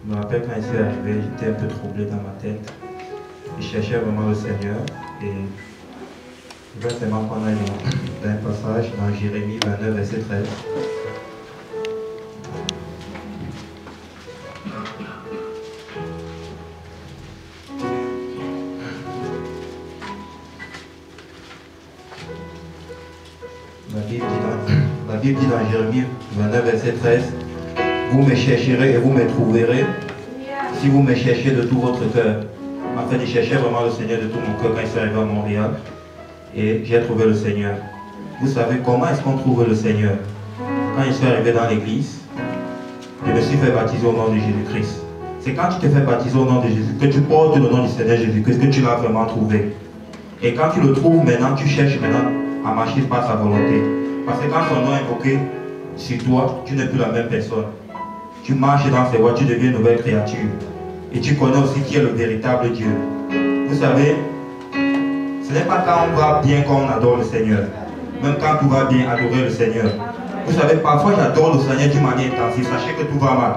Je me rappelle quand il s'est arrivé, j'étais un peu troublé dans ma tête. Je cherchais vraiment le Seigneur et je vais seulement prendre un passage dans Jérémie 29, verset 13. La Bible dit dans Jérémie 29, verset 13, vous me chercherez et vous me trouverez si vous me cherchez de tout votre cœur. En fait, je cherchais vraiment le Seigneur de tout mon cœur quand je suis arrivé à Montréal et j'ai trouvé le Seigneur. Vous savez comment est-ce qu'on trouve le Seigneur? Quand je suis arrivé dans l'église, je me suis fait baptiser au nom de Jésus-Christ. C'est quand tu te fais baptiser au nom de Jésus, que tu portes le nom du Seigneur Jésus-Christ, que tu l'as vraiment trouvé. Et quand tu le trouves maintenant, tu cherches maintenant à marcher par sa volonté. Parce que quand son nom est invoqué sur toi, tu n'es plus la même personne. Tu marches dans ses voies, tu deviens une nouvelle créature. Et tu connais aussi qui est le véritable Dieu. Vous savez, ce n'est pas quand on va bien qu'on adore le Seigneur. Même quand tout va bien, adorer le Seigneur. Vous savez, parfois j'adore le Seigneur d'une manière intensive. Sachez que tout va mal.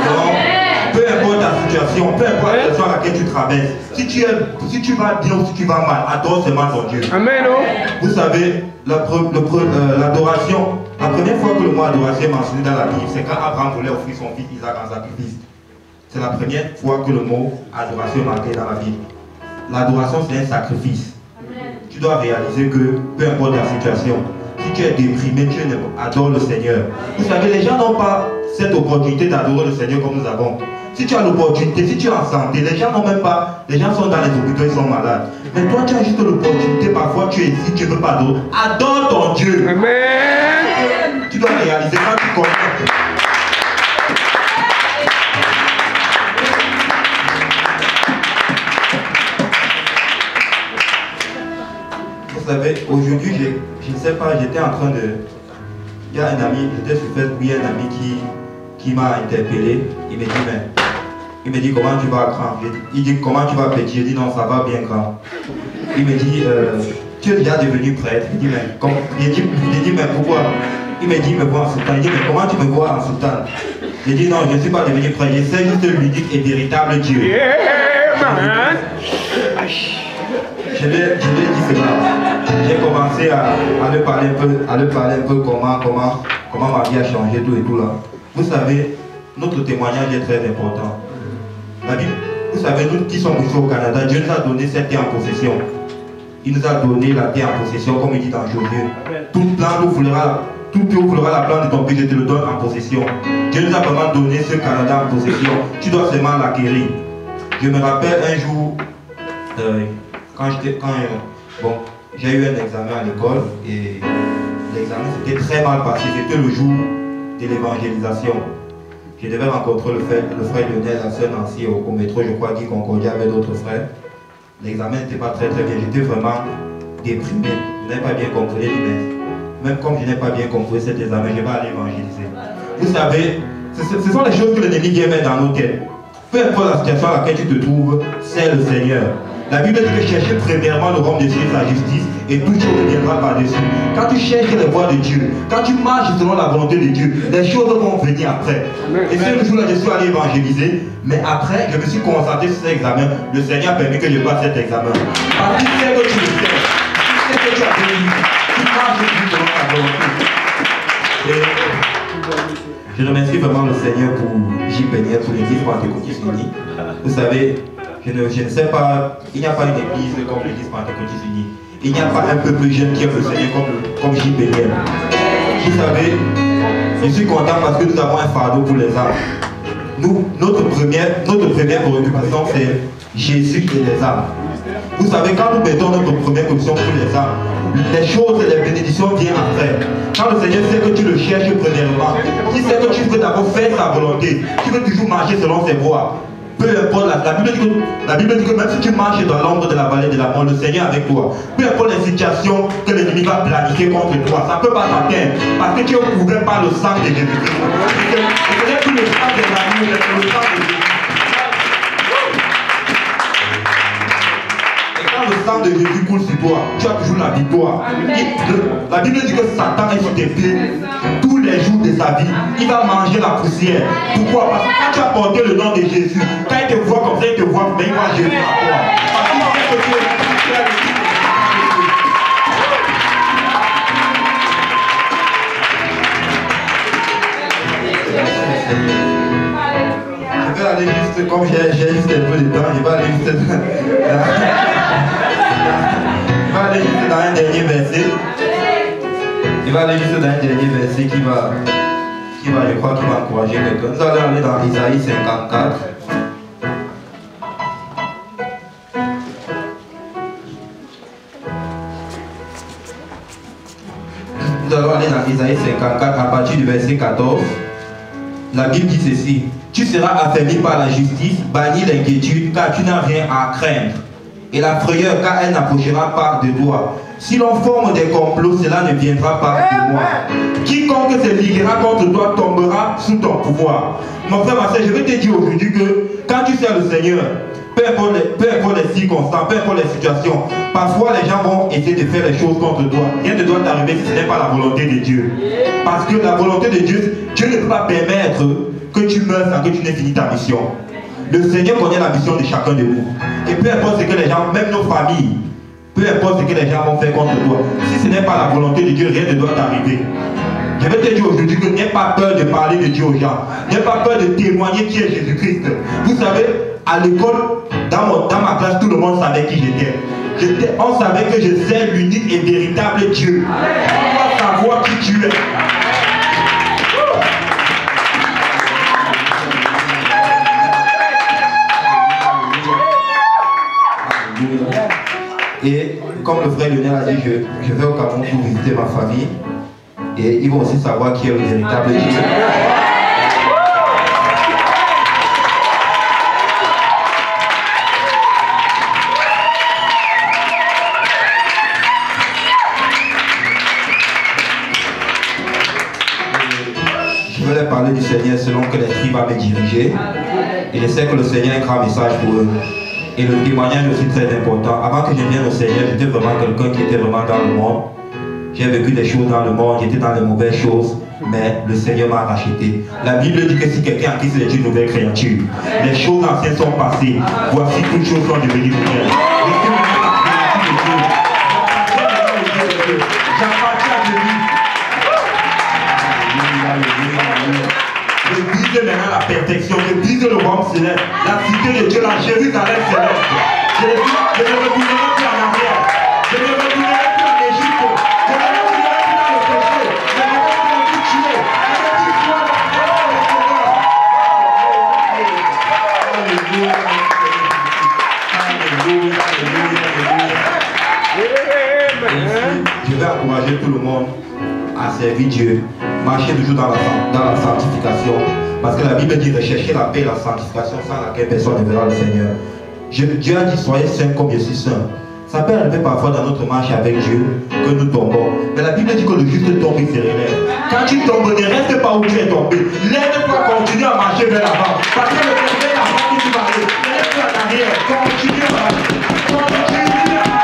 Donc, peu importe ta situation, peu importe la situation à laquelle tu traverses, si tu vas bien ou si tu vas mal, adore seulement ton Dieu. Amen. Vous savez, l'adoration, la première fois que le mot adoration est mentionné dans la Bible, c'est quand Abraham voulait offrir son fils Isaac en sacrifice. C'est la première fois que le mot adoration est marqué dans la Bible. L'adoration, c'est un sacrifice. Amen. Tu dois réaliser que, peu importe ta situation, si tu es déprimé, tu adores le Seigneur. Vous savez, les gens n'ont pas cette opportunité d'adorer le Seigneur comme nous avons. Si tu as l'opportunité, si tu es en santé, les gens n'ont même pas, les gens sont dans les hôpitaux, ils sont malades. Mais toi, tu as juste l'opportunité, parfois tu es ici, tu ne veux pas adorer. Adore ton Dieu. Amen. Tu dois réaliser quand tu connais. Vous savez, aujourd'hui, je ne sais pas, j'étais en train de... Il y a un ami, j'étais sur Facebook, il y a un ami qui m'a interpellé. Il me dit comment tu vas grand? Il dit comment tu vas petit? J'ai dit non, ça va bien grand. Il me dit tu es déjà devenu prêtre? Il dit mais pourquoi? Il me dit me voir en soutane. Il dit mais comment tu me vois en soutane? J'ai dit non, je ne suis pas devenu prêtre, je sais juste l'unique et véritable Dieu. Je lui ai dit cela. J'ai commencé à lui parler un peu comment ma vie a changé, tout et tout là. Vous savez, notre témoignage est très important. La Bible, vous savez, nous qui sommes ici au Canada, Dieu nous a donné cette terre en possession. Il nous a donné la terre en possession, comme il dit dans Josué. Tout pied où foulera la plante de ton pied, je te le donne en possession. Dieu nous a vraiment donné ce Canada en possession. Tu dois seulement l'acquérir. Je me rappelle un jour, j'ai eu un examen à l'école et l'examen s'était très mal passé. C'était le jour de l'évangélisation. Je devais rencontrer le frère Lionel, la sœur Nancy au métro, je crois, Guy Concordia avec d'autres frères. L'examen n'était pas très bien, j'étais vraiment déprimé. Je n'avais pas bien compris, mais même comme je n'ai pas bien compris cet examen, je vais aller évangéliser. Vous savez, ce sont les choses que l'ennemi vient mettre dans nos têtes. Peu importe la situation à laquelle tu te trouves, c'est le Seigneur. La Bible dit que cherchez premièrement le royaume de Dieu et sa justice et tout chose viendra par-dessus. Quand tu cherches les voies de Dieu, quand tu marches selon la volonté de Dieu, les choses vont venir après. Et ce jour-là, je suis allé évangéliser, mais après, je me suis concentré sur cet examen. Le Seigneur a permis que je passe cet examen. Parce qu'il sait que tu le sais. Il sait que tu as béni. Tu marches selon ta volonté. Et je remercie vraiment le Seigneur pour J-Péniel, pour l'église Pentecôtiste Unie. Vous savez, je ne sais pas, il n'y a pas une église comme l'église Pentecôtiste Unie. Il n'y a pas un peuple jeune qui aime le Seigneur comme J-Péniel. Vous savez, je suis content parce que nous avons un fardeau pour les âmes. Notre première préoccupation, c'est Jésus et les âmes. Vous savez, quand nous mettons notre première préoccupation pour les âmes, les choses et les bénédictions viennent après. Quand le Seigneur sait que tu le cherches premièrement, il sait que tu veux d'abord faire sa volonté, tu veux toujours marcher selon ses voies. Peu importe, la Bible dit que même si tu marches dans l'ombre de la vallée de la mort, le Seigneur est avec toi. Peu importe les situations que l'ennemi va planifier contre toi, ça ne peut pas t'atteindre. Parce que tu es couvert par le sang de Jésus-Christ. Ce n'est plus le sang de l'amour, mais le sang de Jésus. Et quand le sang de de Jésus coule sur toi, tu as toujours la victoire. La Bible dit que Satan est sur tes pieds tous les jours de sa vie. Il va manger la poussière. Pourquoi? Parce que quand tu as porté le nom de Jésus, quand il te voit comme ça, il te voit, mais il voit Jésus à toi. Parce qu'il sait que tu es je vais aller juste, comme j'ai juste un peu de temps, je vais aller juste dans un dernier verset. Il va aller juste dans un dernier verset qui va, je crois, qui va encourager quelqu'un. Nous allons aller dans Isaïe 54. Nous allons aller dans Isaïe 54 à partir du verset 14. La Bible dit ceci: tu seras affermi par la justice, banni l'inquiétude, car tu n'as rien à craindre. Et la frayeur, car elle n'approchera pas de toi. Si l'on forme des complots, cela ne viendra pas de moi. Quiconque se liguera contre toi tombera sous ton pouvoir. Mon frère, ma soeur, je vais te dire aujourd'hui que quand tu sers le Seigneur, peu importe les circonstances, peu importe les situations, parfois les gens vont essayer de faire les choses contre toi. Rien ne doit t'arriver si ce n'est pas la volonté de Dieu. Parce que la volonté de Dieu, Dieu ne peut pas permettre que tu meurs sans que tu n'aies fini ta mission. Le Seigneur connaît la mission de chacun de nous. Et peu importe ce que les gens, même nos familles, peu importe ce que les gens vont faire contre toi, si ce n'est pas la volonté de Dieu, rien ne doit t'arriver. Je vais te dire aujourd'hui que n'aie pas peur de parler de Dieu aux gens. N'aie pas peur de témoigner qui est Jésus-Christ. Vous savez, à l'école, dans ma classe, tout le monde savait qui j'étais. On savait que je sais l'unique et véritable Dieu. On doit savoir qui tu es. Et comme le frère Lionel a dit, je vais au Cameroun pour visiter ma famille. Et ils vont aussi savoir qui est le véritable Dieu. Je vais leur parler du Seigneur selon que l'Esprit va me diriger. Et je sais que le Seigneur a un grand message pour eux. Et le témoignage est aussi très important. Avant que je vienne au Seigneur, j'étais vraiment quelqu'un qui était vraiment dans le monde. J'ai vécu des choses dans le monde, j'étais dans les mauvaises choses, mais le Seigneur m'a racheté. La Bible dit que si quelqu'un a Christ est une nouvelle créature, les choses anciennes sont passées, voici toutes choses sont devenues nouvelles. J'appartiens à Dieu. Je vise maintenant la perfection, je vise le royaume céleste, la cité de Dieu, la Jérusalem céleste. Je ne retournerai plus en arrière, je ne retournerai plus en Égypte, je ne retournerai plus dans le péché, je ne retournerai plus tuer. Je vais encourager tout le monde à servir Dieu, marcher toujours dans la sanctification, parce que la Bible dit rechercher la paix et la sanctification sans laquelle personne ne verra le Seigneur. Dieu a dit soyez saints comme je suis saint. Ça peut arriver parfois dans notre marche avec Dieu que nous tombons, mais la Bible dit que le juste tombe, il se relève. Quand tu tombes, ne reste pas où tu es tombé, lève-toi, continue à marcher vers l'avant, parce que le Seigneur est l'avant qui tu vas aller, lève-toi en arrière, continue à marcher, continue à marcher.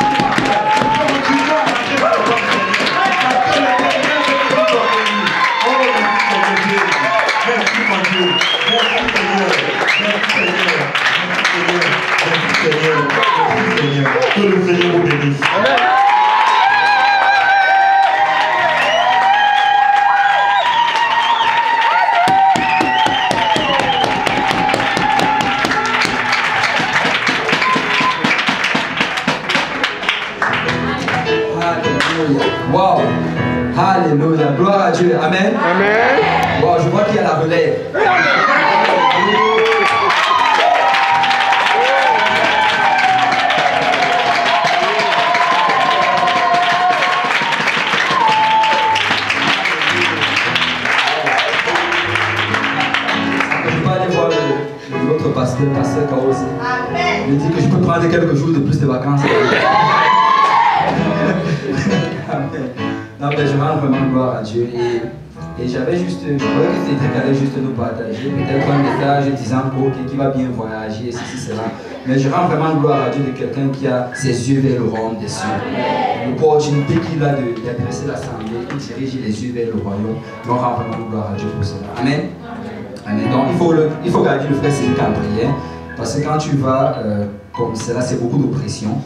Que le Seigneur vous bénisse. Wow. Alléluia. Gloire à Dieu. Amen. Amen. Wow, je vois qu'il y a la relève. Je vais aller voir l'autre pasteur Kao aussi. Il me dit que je peux prendre quelques jours de plus de vacances. Amen. Non, mais je rends vraiment gloire à Dieu. Et Et j'avais juste, je croyais que Cédric allait juste nous partager peut-être un message disant ok, qui va bien voyager, ceci, cela. Mais je rends vraiment gloire à Dieu de quelqu'un qui a ses yeux vers le royaume des cieux. L'opportunité qu'il a d'adresser l'assemblée, il dirige les yeux vers le royaume. On rend vraiment gloire à Dieu pour cela. Amen. Amen. Donc il faut garder le frère Cédric en prière. Parce que quand tu vas comme cela, c'est beaucoup de pression.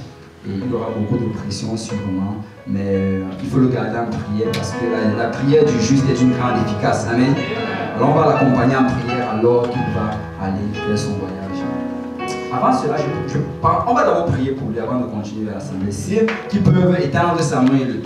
Et il y aura beaucoup de pression sûrement. Mais il faut le garder en prière parce que la prière du juste est une grande efficace. Amen. Alors on va l'accompagner en prière alors qu'il va aller vers son voyage. Avant cela, on va d'abord prier pour lui avant de continuer vers l'assemblée. Si qui peuvent étendre sa main et le